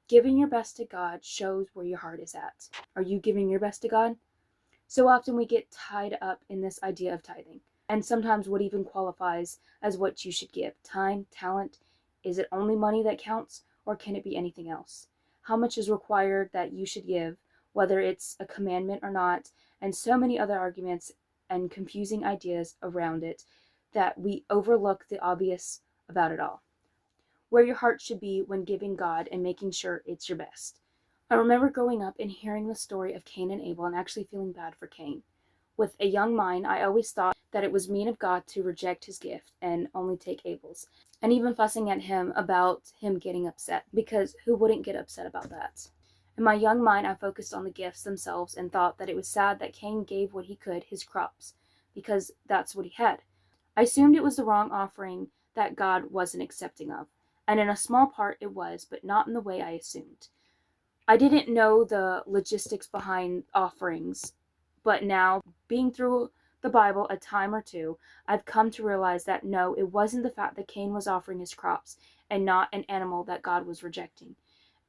Giving your best to God shows where your heart is at. Are you giving your best to God? So often we get tied up in this idea of tithing, and sometimes what even qualifies as what you should give. Time, talent, is it only money that counts, or can it be anything else? How much is required that you should give, whether it's a commandment or not, and so many other arguments and confusing ideas around it that we overlook the obvious about it all. Where your heart should be when giving God and making sure it's your best. I remember growing up and hearing the story of Cain and Abel and actually feeling bad for Cain. With a young mind, I always thought that it was mean of God to reject his gift and only take Abel's, and even fussing at him about him getting upset, because who wouldn't get upset about that? In my young mind, I focused on the gifts themselves and thought that it was sad that Cain gave what he could, his crops, because that's what he had. I assumed it was the wrong offering that God wasn't accepting of, and in a small part it was, but not in the way I assumed. I didn't know the logistics behind offerings, but now, being through the Bible a time or two, I've come to realize that no, it wasn't the fact that Cain was offering his crops and not an animal that God was rejecting.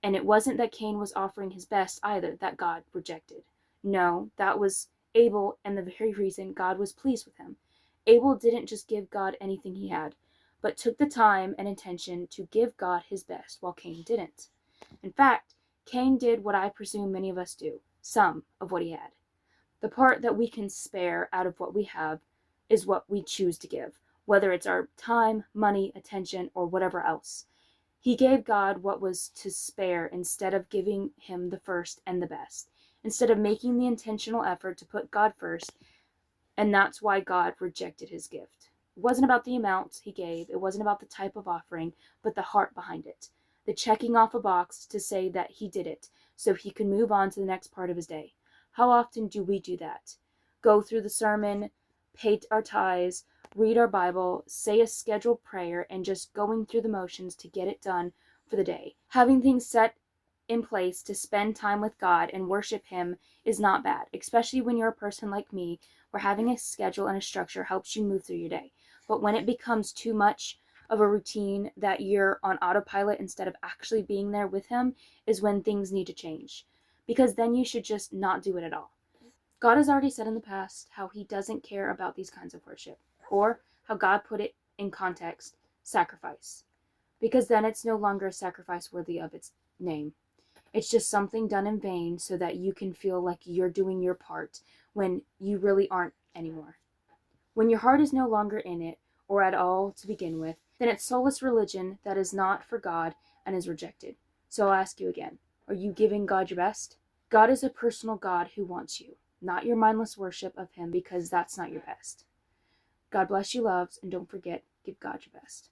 And it wasn't that Cain was offering his best either that God rejected. No, that was Abel, and the very reason God was pleased with him. Abel didn't just give God anything he had, but took the time and intention to give God his best, while Cain didn't. In fact, Cain did what I presume many of us do, some of what he had. The part that we can spare out of what we have is what we choose to give, whether it's our time, money, attention, or whatever else. He gave God what was to spare instead of giving him the first and the best, instead of making the intentional effort to put God first, and that's why God rejected his gift. It wasn't about the amount he gave, it wasn't about the type of offering, but the heart behind it. The checking off a box to say that he did it, so he could move on to the next part of his day. How often do we do that? Go through the sermon, pay our tithes, read our Bible, say a scheduled prayer, and just going through the motions to get it done for the day. Having things set in place to spend time with God and worship him is not bad, especially when you're a person like me, where having a schedule and a structure helps you move through your day. But when it becomes too much of a routine that you're on autopilot instead of actually being there with him is when things need to change. Because then you should just not do it at all. God has already said in the past how he doesn't care about these kinds of worship, or how God put it in context, sacrifice. Because then it's no longer a sacrifice worthy of its name. It's just something done in vain so that you can feel like you're doing your part when you really aren't anymore. When your heart is no longer in it, or at all to begin with, then it's soulless religion that is not for God and is rejected. So I'll ask you again, are you giving God your best? God is a personal God who wants you, not your mindless worship of him, because that's not your best. God bless you, loves, and don't forget, give God your best.